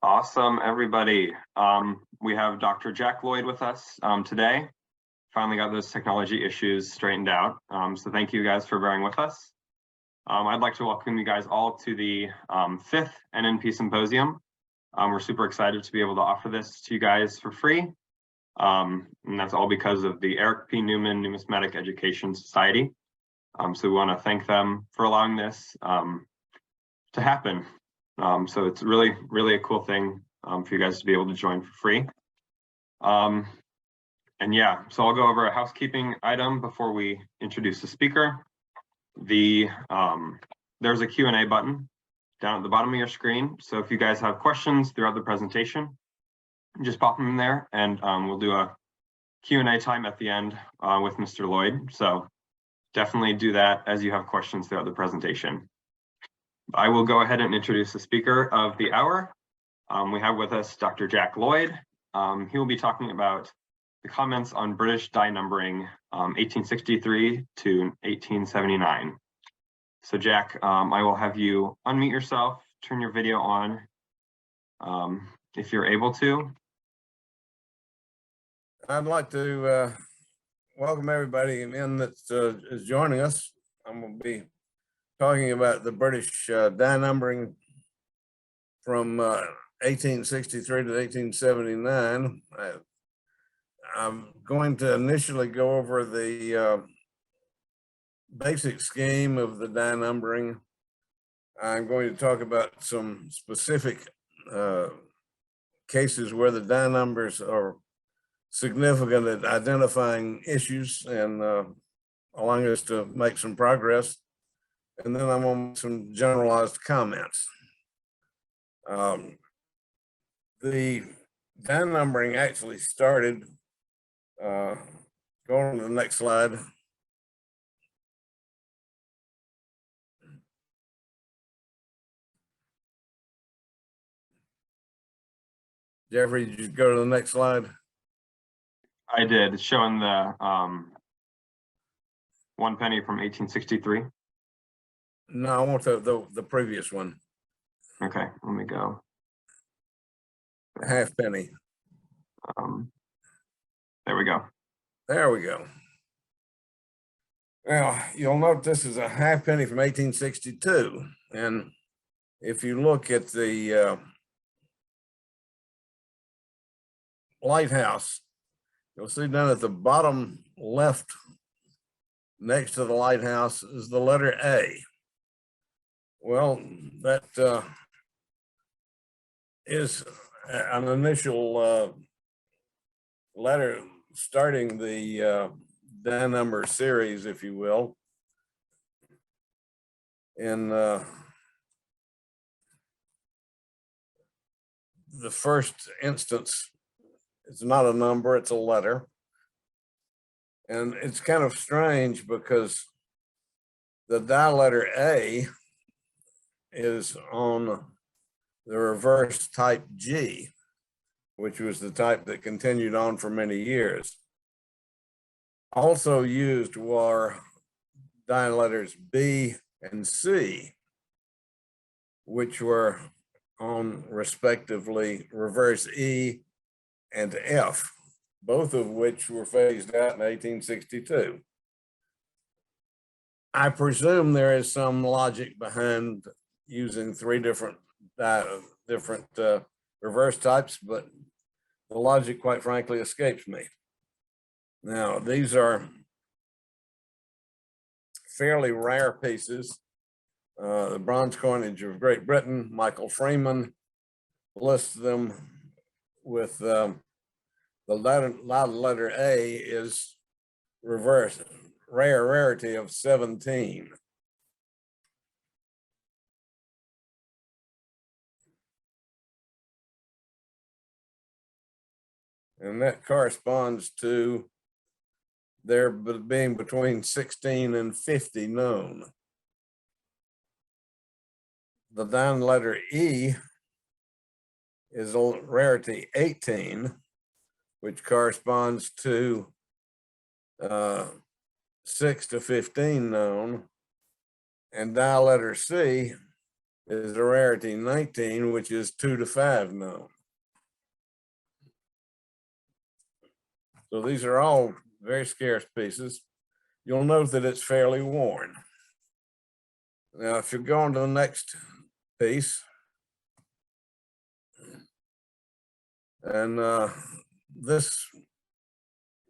Awesome, everybody. We have Dr. Jack Lloyd with us today. Finally got those technology issues straightened out. So thank you guys for bearing with us. I'd like to welcome you guys all to the 5th NNP Symposium. We're super excited to be able to offer this to you guys for free. And that's all because of the Eric P. Newman Numismatic Education Society. So we want to thank them for allowing this to happen. So it's really a cool thing for you guys to be able to join for free. And yeah, so I'll go over a housekeeping item before we introduce the speaker. There's a Q&A button down at the bottom of your screen. So if you guys have questions throughout the presentation, just pop them in there and we'll do a Q&A time at the end with Mr. Lloyd. So definitely do that as you have questions throughout the presentation. I will go ahead and introduce the speaker of the hour. We have with us Dr. Jack Lloyd. He will be talking about the comments on British die numbering 1863 to 1879. So Jack, I will have you unmute yourself, turn your video on if you're able to. I'd like to welcome everybody in that is joining us. I'm going to be talking about the British die numbering from 1863 to 1879. I'm going to initially go over the basic scheme of the die numbering. I'm going to talk about some specific cases where the die numbers are significant at identifying issues and allowing us to make some progress. And then I'm on some generalized comments. The die numbering actually started, going to the next slide. Jeffrey, did you go to the next slide? I did, showing the 1 penny from 1863. No, I want the previous one. Okay, let me go. Half penny. There we go. There we go. Now, you'll note this is a half penny from 1862. And if you look at the lighthouse, you'll see down at the bottom left next to the lighthouse is the letter A. Well, that is an initial letter starting the die number series, if you will. In the first instance, it's not a number, it's a letter. And it's kind of strange because the die letter A is on the reverse type G, which was the type that continued on for many years. Also used were die letters B and C, which were on respectively reverse E and F, both of which were phased out in 1862. I presume there is some logic behind using three different reverse types, but the logic, quite frankly, escapes me. Now, these are fairly rare pieces. The bronze coinage of Great Britain, Michael Freeman lists them with the letter A is reverse, rarity of 17. And that corresponds to there being between 16 and 50 known. The down letter E is rarity 18, which corresponds to 6 to 15 known. And die letter C is a rarity 19, which is 2 to 5 known. So these are all very scarce pieces. You'll note that it's fairly worn. Now, if you go on to the next piece, and this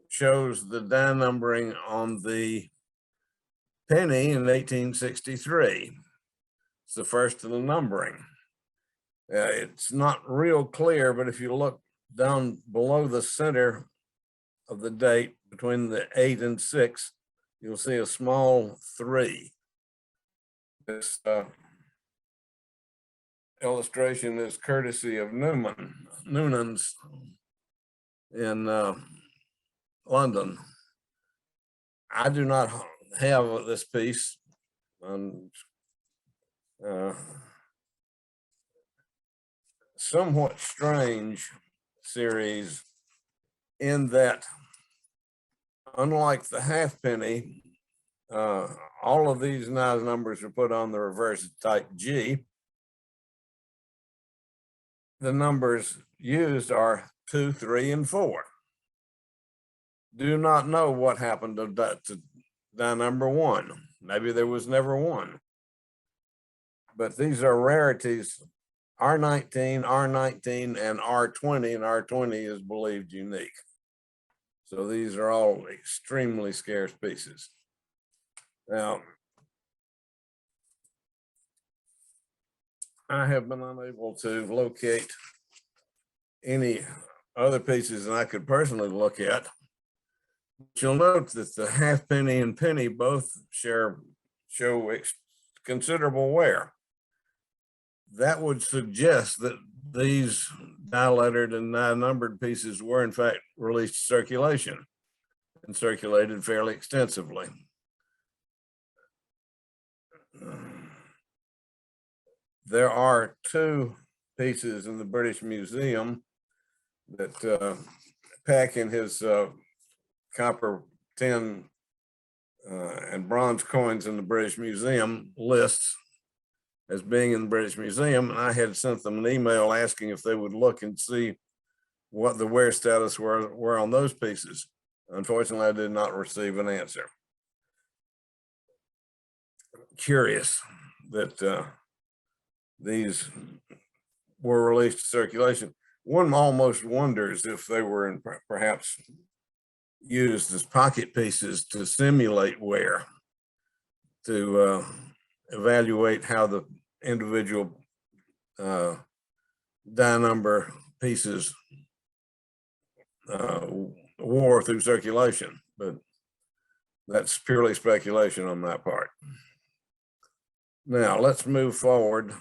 shows the die numbering on the penny in 1863. It's the first of the numbering. It's not real clear, but if you look down below the center of the date between the 8 and 6, you'll see a small 3. This illustration is courtesy of Noonan's in London. I do not have this piece. Somewhat strange series in that, unlike the halfpenny, all of these nice numbers are put on the reverse type G. The numbers used are 2, 3, and 4. Do not know what happened to die number 1. Maybe there was never one. But these are rarities, R19, R19, and R20, and R20 is believed unique. So these are all extremely scarce pieces. Now, I have been unable to locate any other pieces that I could personally look at. You'll note that the halfpenny and penny both show considerable wear. That would suggest that these die-lettered and die-numbered pieces were in fact released to circulation and circulated fairly extensively. There are 2 pieces in the British Museum that Peck in his copper, tin, and bronze coins in the British Museum lists as being in the British Museum. And I had sent them an email asking if they would look and see what the wear status were on those pieces. Unfortunately, I did not receive an answer. Curious that these were released to circulation. One almost wonders if they were perhaps used as pocket pieces to simulate wear, to evaluate how the individual die number pieces wore through circulation, but that's purely speculation on my part. Now let's move forward.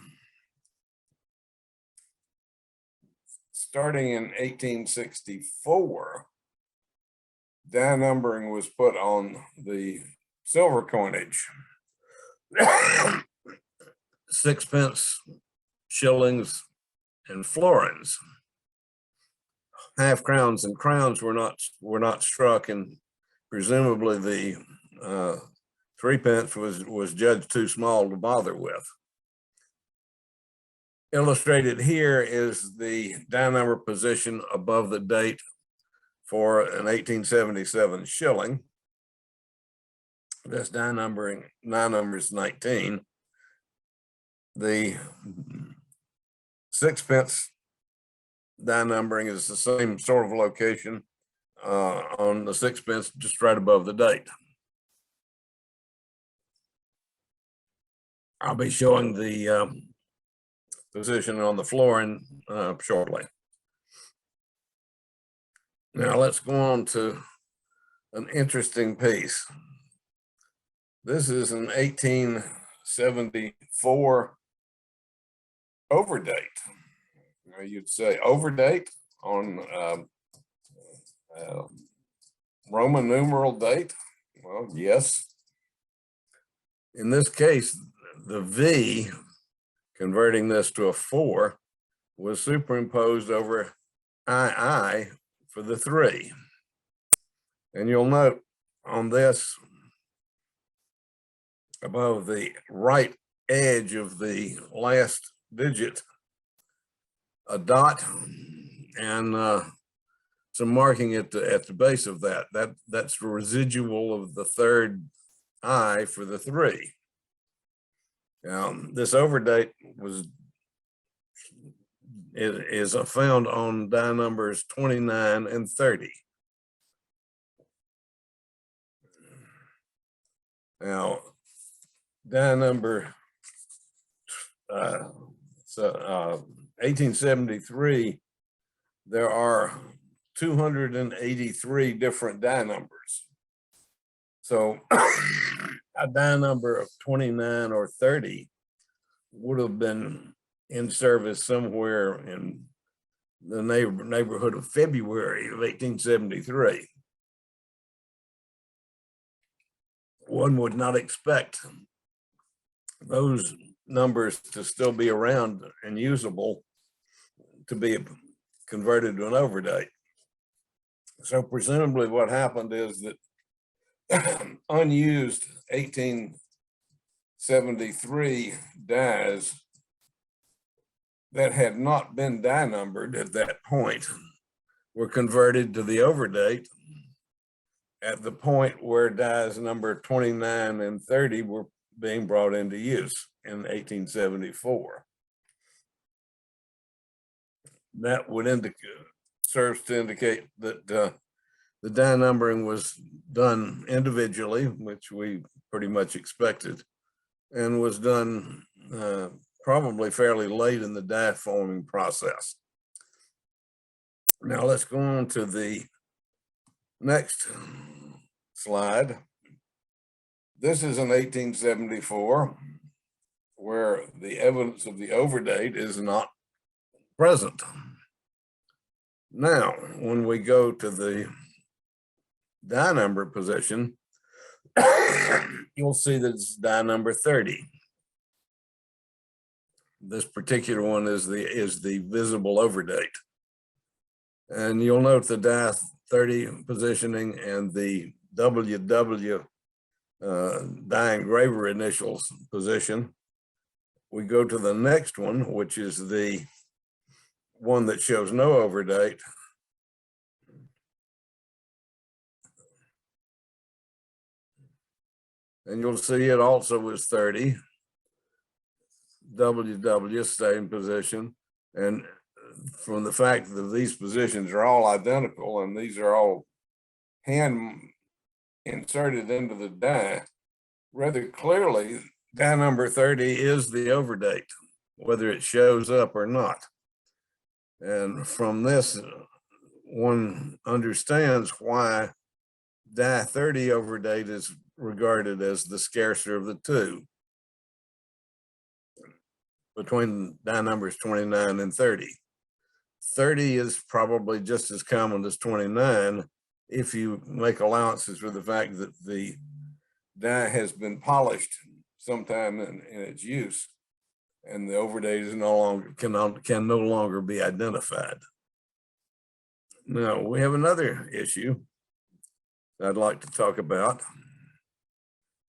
Starting in 1864, die numbering was put on the silver coinage. 6pence, shillings, and florins. Half crowns and crowns were not struck, and presumably the 3pence was judged too small to bother with. Illustrated here is the die number position above the date for an 1877 shilling. This die number is 19. The 6pence die numbering is the same sort of location on the 6pence, just right above the date. I'll be showing the position on the florin shortly. Now let's go on to an interesting piece. This is an 1874 overdate. Now you'd say overdate on Roman numeral date? Well, yes. In this case, the V, converting this to a 4, was superimposed over II for the 3. And you'll note on this, above the right edge of the last digit a dot and some marking at the base of that. That's the residual of the third I for the 3. This overdate is found on die numbers 29 and 30. Now, die number 1873, there are 283 different die numbers. So a die number of 29 or 30 would have been in service somewhere in the neighborhood of February of 1873. One would not expect those numbers to still be around and usable to be converted to an overdate. So presumably what happened is that unused 1873 dies that had not been die numbered at that point were converted to the overdate at the point where dies number 29 and 30 were being brought into use in 1874. That would serves to indicate that the die numbering was done individually, which we pretty much expected, and was done probably fairly late in the die forming process. Now let's go on to the next slide. This is in 1874, where the evidence of the overdate is not present. Now, when we go to the die number position, you'll see that it's die number 30. This particular one is the visible overdate. And you'll note the die 30 positioning and the WW die engraver initials position. We go to the next one, which is the one that shows no overdate. And you'll see it also is 30. WW same position. And from the fact that these positions are all identical and these are all hand inserted into the die, rather clearly die number 30 is the overdate, whether it shows up or not. And from this, one understands why die 30 overdate is regarded as the scarcer of the two between die numbers 29 and 30. 30 is probably just as common as 29 if you make allowances for the fact that the die has been polished sometime in its use, and the overdate is can no longer be identified. Now we have another issue that I'd like to talk about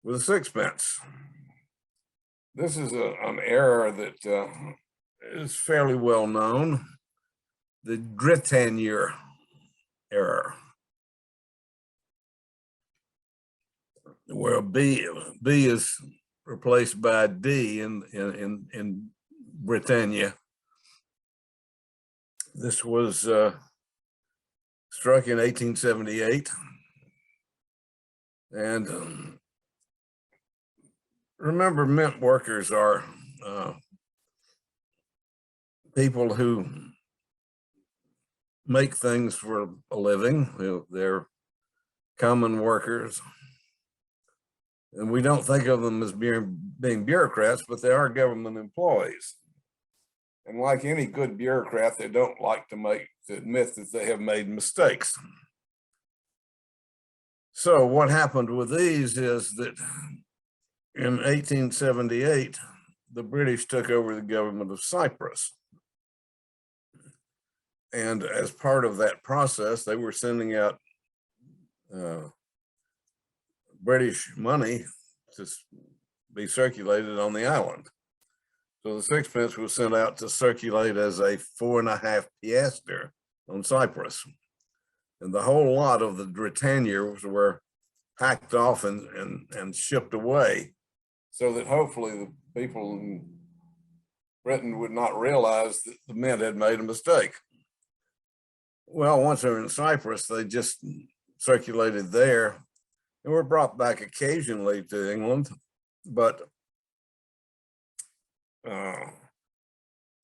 with a sixpence. This is an error that is fairly well known, the Britannia error, where B is replaced by D in Britannia. This was struck in 1878, and remember, mint workers are people who make things for a living. They're common workers. And we don't think of them as being bureaucrats, but they are government employees. And like any good bureaucrat, they don't like to admit that they have made mistakes. So what happened with these is that in 1878, the British took over the government of Cyprus. And as part of that process, they were sending out British money be circulated on the island. So the sixpence was sent out to circulate as a 4.5 piaster on Cyprus. And the whole lot of the Britannias were hacked off and shipped away, so that hopefully the people in Britain would not realize that the mint had made a mistake. Well, once they were in Cyprus, they just circulated there and were brought back occasionally to England, but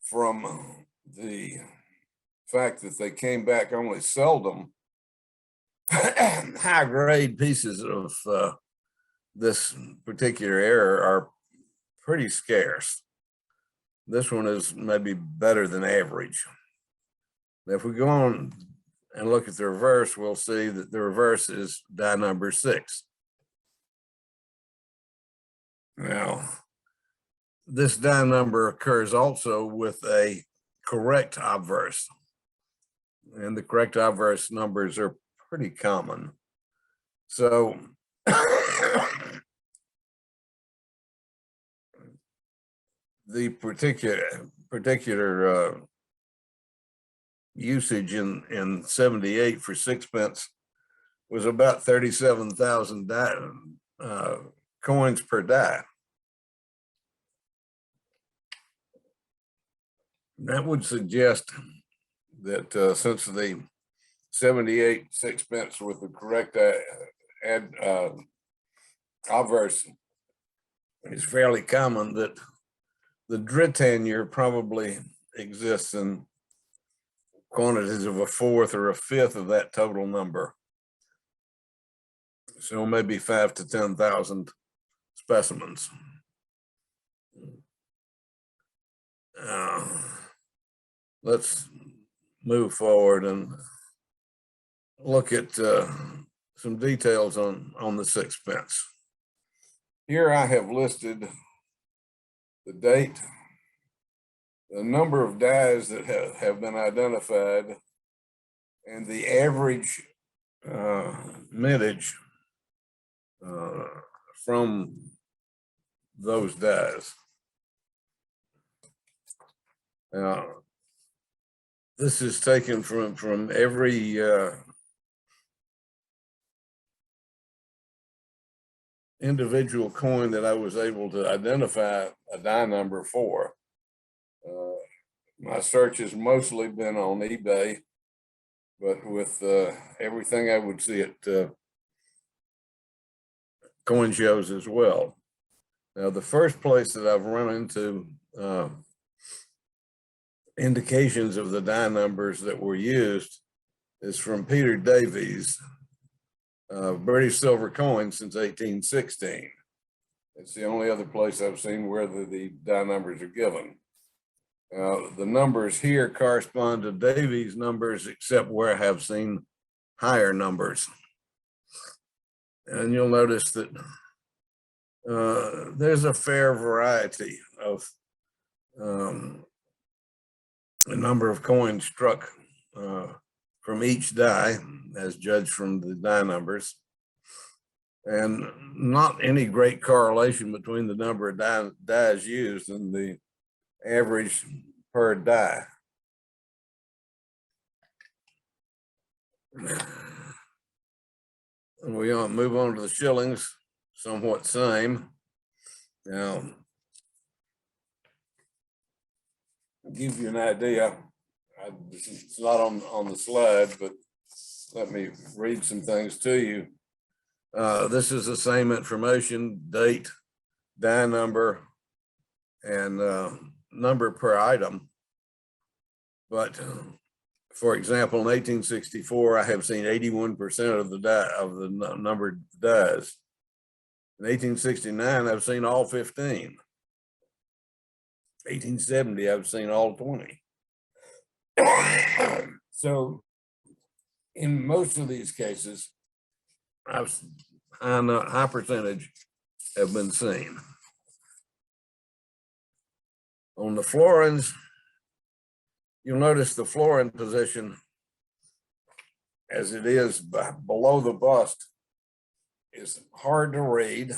from the fact that they came back only seldom, high grade pieces of this particular era are pretty scarce. This one is maybe better than average. If we go on and look at the reverse, we'll see that the reverse is die number 6. Now, this die number occurs also with a correct obverse, and the correct obverse numbers are pretty common. So the particular usage in 78 for sixpence was about 37,000 coins per die. That would suggest that since the 78 sixpence with the correct obverse is fairly common, that the Britannia probably exists in quantities of a fourth or a fifth of that total number. So maybe 5,000 to 10,000 specimens. Let's move forward and look at some details on the sixpence. Here I have listed the date, the number of dies that have been identified, and the average mintage from those dies. This is taken from every individual coin that I was able to identify a die number for. My search has mostly been on eBay, but with everything I would see at coin shows as well. Now, the first place that I've run into indications of the die numbers that were used is from Peter Davies, British silver coin since 1816. It's the only other place I've seen where the die numbers are given. The numbers here correspond to Davies numbers, except where I have seen higher numbers. And you'll notice that there's a fair variety of a number of coins struck from each die, as judged from the die numbers, and not any great correlation between the number of dies used and the average per die. And we move on to the shillings, somewhat same. Now, I'll give you an idea. It's not on the slide, but let me read some things to you. This is the same information: date, die number, and number per item. But for example, in 1864, I have seen 81% of the numbered dies. In 1869, I've seen all 15. 1870, I've seen all 20. So in most of these cases, high percentage have been seen. On the florins, you'll notice the florin position, as it is below the bust, is hard to read.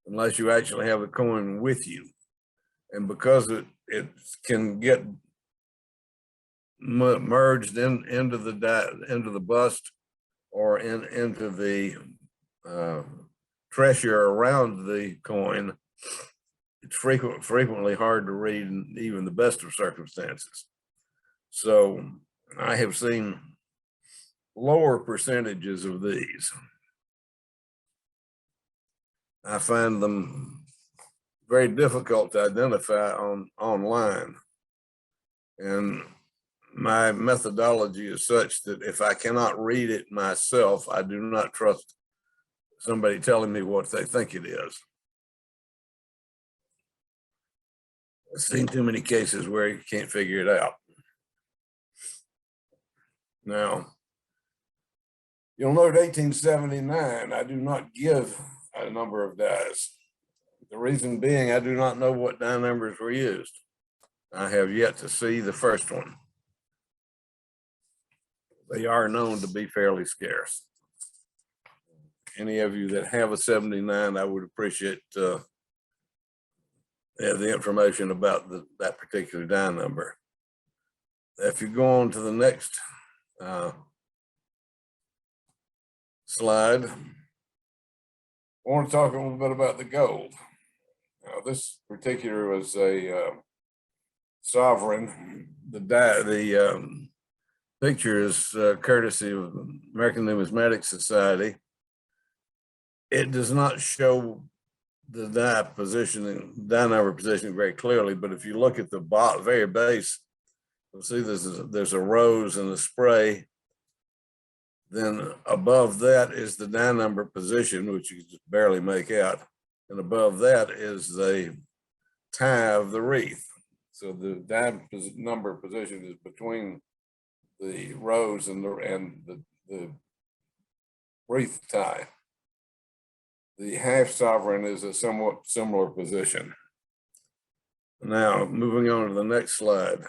unless you actually have the coin with you. And because it can get merged into the bust or into the treasure around the coin, it's frequently hard to read in even the best of circumstances. So I have seen lower percentages of these. I find them very difficult to identify online. And my methodology is such that if I cannot read it myself, I do not trust somebody telling me what they think it is. I've seen too many cases where you can't figure it out. Now, you'll note 1879, I do not give a number of dies. The reason being, I do not know what die numbers were used. I have yet to see the first one. They are known to be fairly scarce. Any of you that have a 79, I would appreciate the information about that particular die number. If you go on to the next slide, I want to talk a little bit about the gold. Now, this particular was a sovereign. The picture is courtesy of American Numismatic Society. It does not show the die number positioning very clearly, but if you look at the very base, you'll see there's a rose and a spray. Then above that is the die number position, which you can just barely make out. And above that is the tie of the wreath. So the die number position is between the rose and the wreath tie. The half sovereign is a somewhat similar position. Now, moving on to the next slide.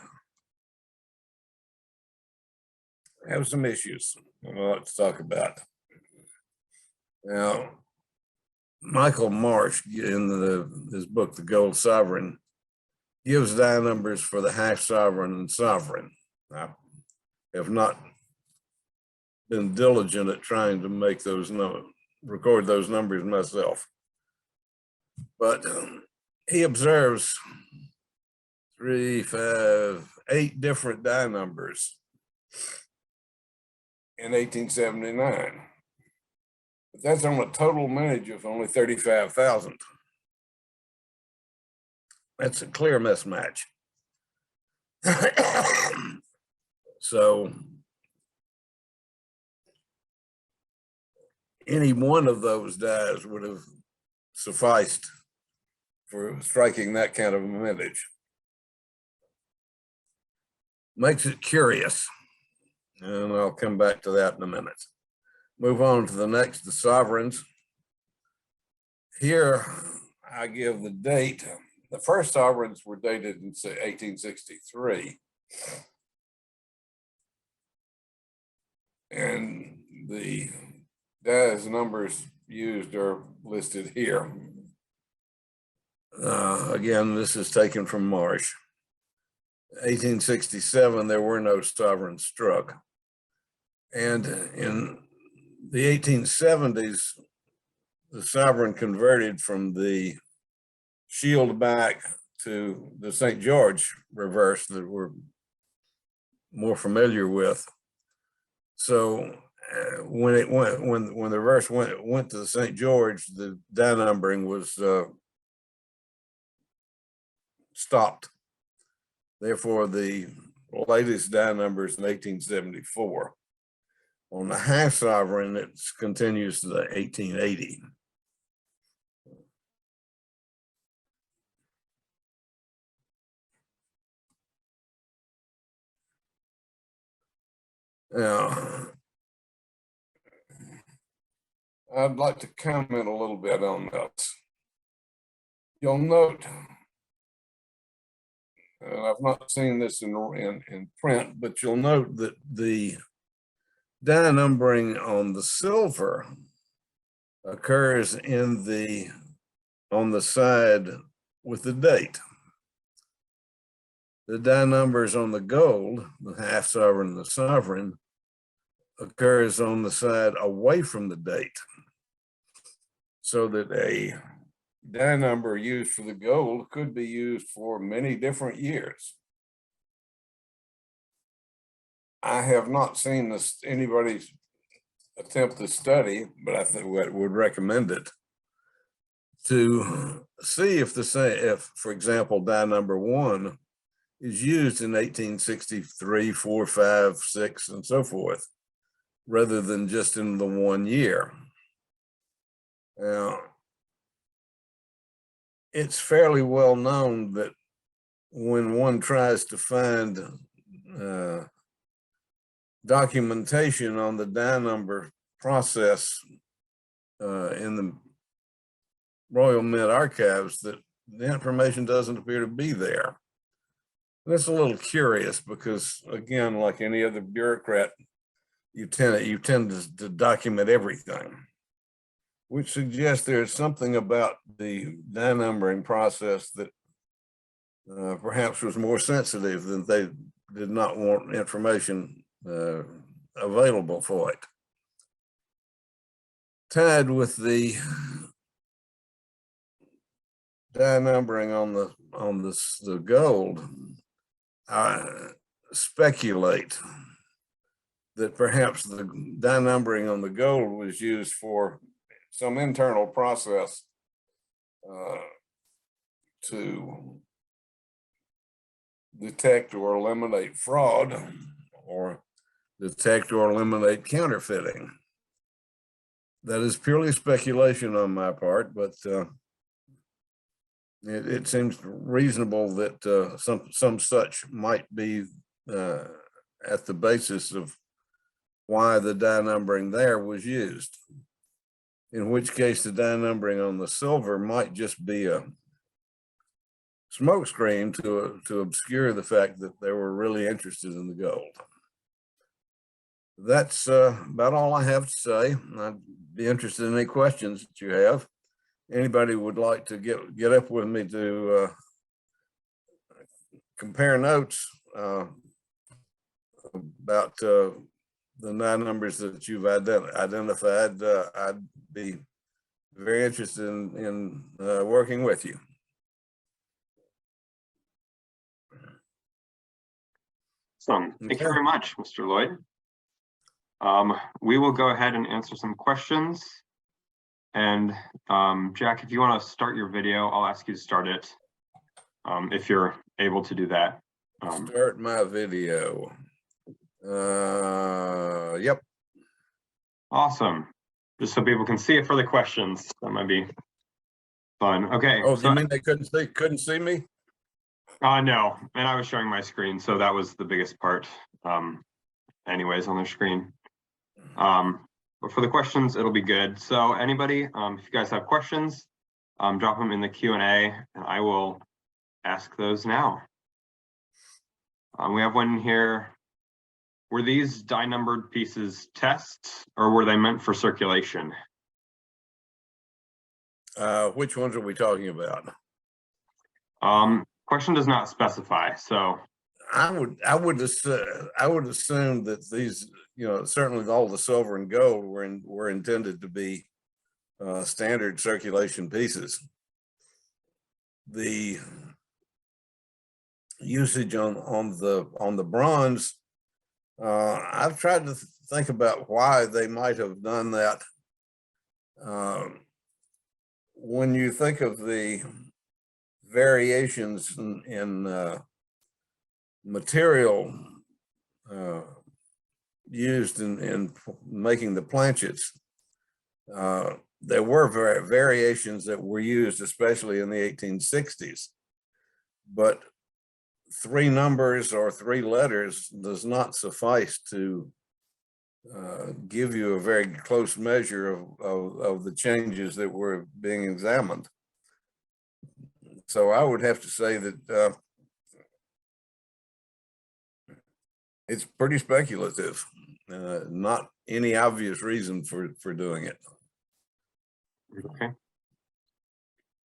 I have some issues I'd like to talk about. Now, Michael Marsh, in his book, The Gold Sovereign, gives die numbers for the half sovereign and sovereign. I have not been diligent at trying to make those record those numbers myself. But he observes 3, 5, 8 different die numbers in 1879. But that's on a total mintage of only 35,000. That's a clear mismatch. So any one of those dies would have sufficed for striking that kind of a mintage. Makes it curious, and I'll come back to that in a minute. Move on to the next, the sovereigns. Here I give the date. The first sovereigns were dated in 1863. And the dies numbers used are listed here. Again, this is taken from Marsh. 1867, there were no sovereigns struck. And in the 1870s, the sovereign converted from the shield back to the St. George reverse that we're more familiar with. So when the reverse went to the St. George, the die numbering was stopped. Therefore, the latest die numbers in 1874. On the half sovereign, it continues to the 1880. Now, I'd like to comment a little bit on that. You'll note, and I've not seen this in print, but you'll note that the die numbering on the silver occurs in the on the side with the date. The die numbers on the gold, the half sovereign and the sovereign, occurs on the side away from the date. So that a die number used for the gold could be used for many different years. I have not seen this anybody's attempt to study, but I think would recommend it to see if for example, die number 1 is used in 1863, 4, 5, 6, and so forth, rather than just in the 1 year. Now, it's fairly well known that when one tries to find documentation on the die number process in the Royal Mint Archives, that the information doesn't appear to be there. That's a little curious because, again, like any other bureaucrat, you tend to document everything, which suggests there's something about the die numbering process that perhaps was more sensitive, than they did not want information available for it. Tied with the die numbering on the gold, I speculate that perhaps the die numbering on the gold was used for some internal process to detect or eliminate fraud, or detect or eliminate counterfeiting. That is purely speculation on my part, but it seems reasonable that some such might be at the basis of why the die numbering there was used. In which case, the die numbering on the silver might just be a smokescreen to obscure the fact that they were really interested in the gold. That's about all I have to say. I'd be interested in any questions that you have. Anybody would like to get up with me to compare notes about the die numbers that you've identified, I'd be very interested in working with you. Awesome. Thank you very much, Mr. Lloyd. We will go ahead and answer some questions. And Jack, if you want to start your video, I'll ask you to start it if you're able to do that. Start my video. Yep. Awesome. Just so people can see it for the questions. That might be fun. Okay. Oh, so, you mean they couldn't see me? No, and I was showing my screen, so that was the biggest part. Anyways, on their screen. But for the questions, it'll be good. So anybody, if you guys have questions, drop them in the Q&A, and I will ask those now. We have one here. Were these die numbered pieces tests, or were they meant for circulation? Which ones are we talking about? Question does not specify, so. I would assume that these, certainly all the silver and gold were intended to be standard circulation pieces. The usage on the bronze, I've tried to think about why they might have done that. When you think of the variations in material used in making the planchets, there were variations that were used, especially in the 1860s, but 3 numbers or 3 letters does not suffice to give you a very close measure of the changes that were being examined. So I would have to say that it's pretty speculative, not any obvious reason for doing it. Okay.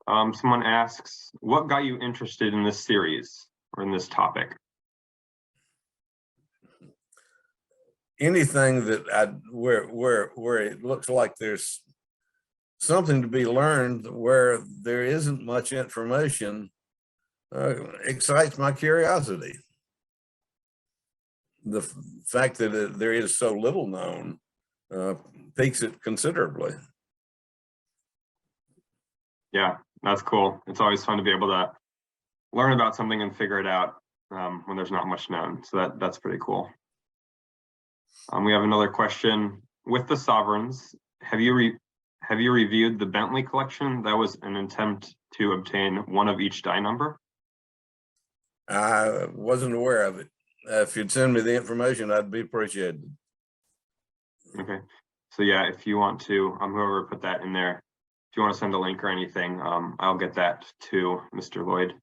Someone asks, what got you interested in this series or in this topic? Anything that where it looks like there's something to be learned where there isn't much information excites my curiosity. The fact that there is so little known piques it considerably. Yeah, that's cool. It's always fun to be able to learn about something and figure it out when there's not much known. So that's pretty cool. We have another question. With the sovereigns, have you reviewed the Bentley collection? That was an attempt to obtain one of each die number. I wasn't aware of it. If you'd send me the information, I'd be appreciated. Okay. So yeah, if you want to, whoever put that in there, if you want to send a link or anything, I'll get that to Mr. Lloyd.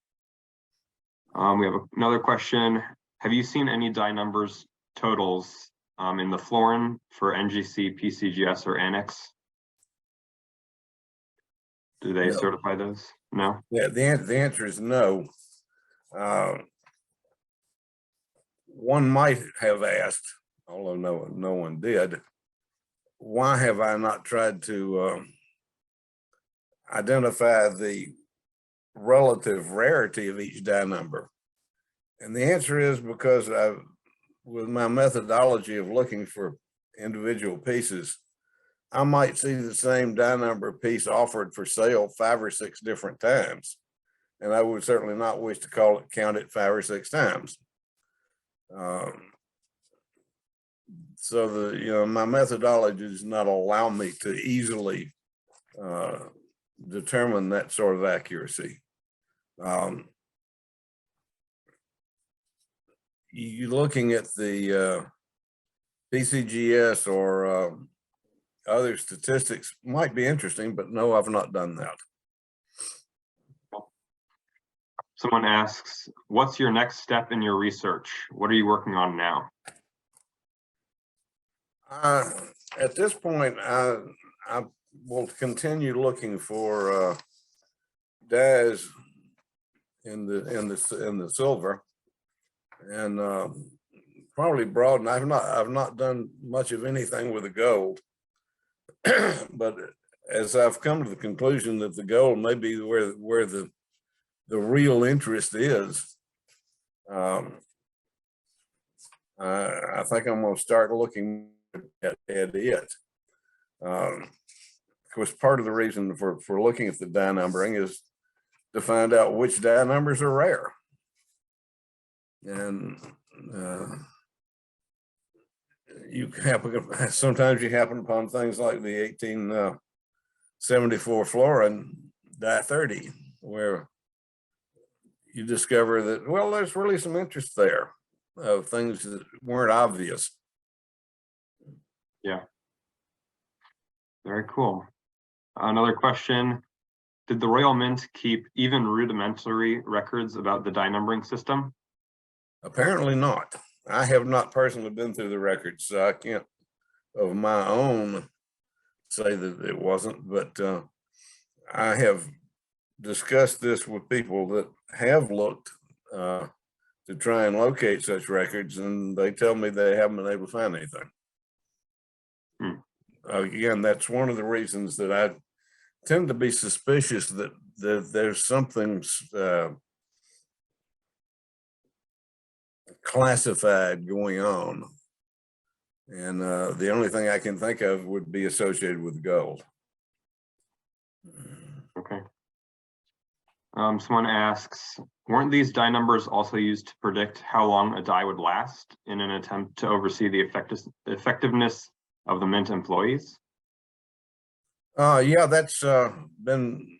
We have another question. Have you seen any die numbers totals in the Florin for NGC, PCGS, or Annex? Do they certify those? No? Yeah, the answer is no. One might have asked, although no one did, why have I not tried to identify the relative rarity of each die number? And the answer is because with my methodology of looking for individual pieces, I might see the same die number piece offered for sale 5 or 6 different times. And I would certainly not wish to count it 5 or 6 times. So my methodology does not allow me to easily determine that sort of accuracy. You looking at the PCGS or other statistics might be interesting, but no, I've not done that. Someone asks, what's your next step in your research? What are you working on now? At this point, I will continue looking for dies in the silver, and probably broaden. I've not done much of anything with the gold, but as I've come to the conclusion that the gold may be where the real interest is, I think I'm going to start looking at it. Of course, part of the reason for looking at the die numbering is to find out which die numbers are rare. And sometimes you happen upon things like the 1874 Florin die 30, where you discover that, well, there's really some interest there of things that weren't obvious. Yeah. Very cool. Another question. Did the Royal Mint keep even rudimentary records about the die numbering system? Apparently not. I have not personally been through the records, so I can't of my own say that it wasn't, but I have discussed this with people that have looked to try and locate such records, and they tell me they haven't been able to find anything. Again, that's one of the reasons that I tend to be suspicious that there's something classified going on. And the only thing I can think of would be associated with gold. Okay. Someone asks, weren't these die numbers also used to predict how long a die would last in an attempt to oversee the effectiveness of the Mint employees? Yeah, that's been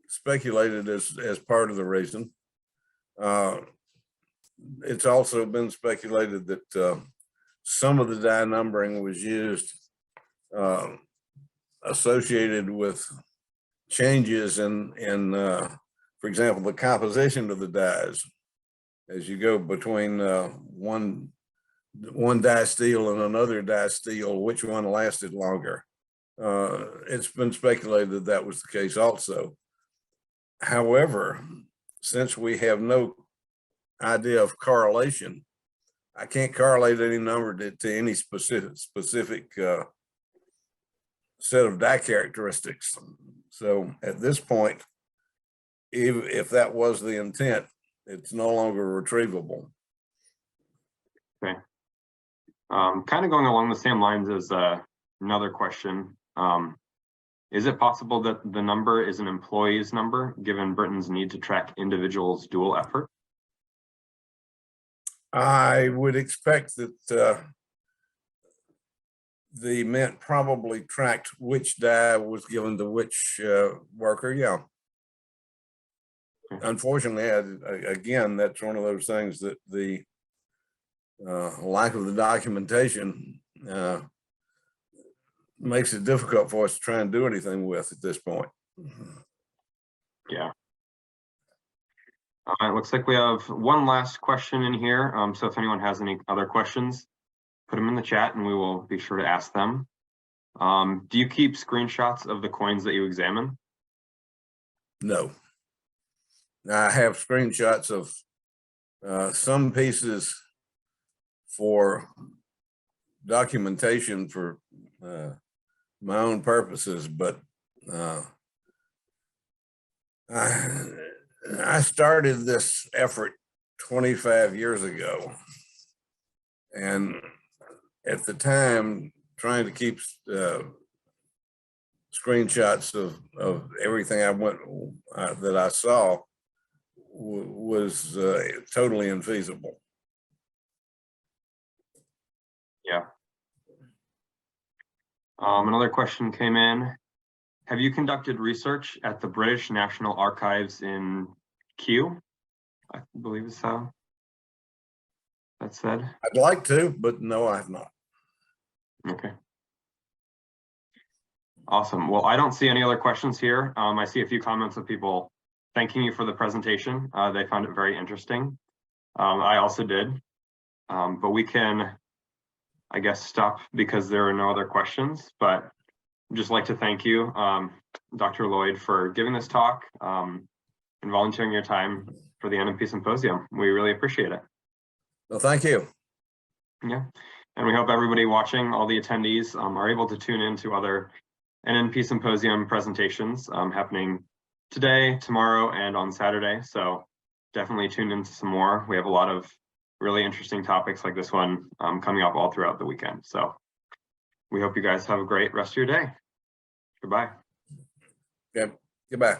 speculated as part of the reason. It's also been speculated that some of the die numbering was used associated with changes in for example, the composition of the dies. As you go between one die steel and another die steel, which one lasted longer? It's been speculated that was the case also. However, since we have no idea of correlation, I can't correlate any number to any specific set of die characteristics. So at this point, if that was the intent, it's no longer retrievable. Okay. Kind of going along the same lines as another question. Is it possible that the number is an employee's number, given Britain's need to track individuals' dual effort? I would expect that the mint probably tracked which die was given to which worker. Yeah. Unfortunately, again, that's one of those things that the lack of the documentation makes it difficult for us to try and do anything with at this point. Yeah. It looks like we have one last question in here. So if anyone has any other questions, put them in the chat and we will be sure to ask them. Do you keep screenshots of the coins that you examine? No. I have screenshots of some pieces for documentation for my own purposes, but I started this effort 25 years ago, and at the time, trying to keep screenshots of everything I went that I saw was totally infeasible. Yeah. Another question came in. Have you conducted research at the British National Archives in Kew? I believe it's how that said. I'd like to, but no, I have not. Okay. Awesome. Well, I don't see any other questions here. I see a few comments of people thanking you for the presentation. They found it very interesting. I also did, but we can, I guess, stop because there are no other questions, but I'd just like to thank you, Dr. Lloyd, for giving this talk and volunteering your time for the NMP Symposium. We really appreciate it. Well, thank you. Yeah, and we hope everybody watching, all the attendees, are able to tune into other NNP Symposium presentations happening today, tomorrow, and on Saturday. So definitely tune into some more. We have a lot of really interesting topics like this one coming up all throughout the weekend. So we hope you guys have a great rest of your day. Goodbye. Yep. Goodbye.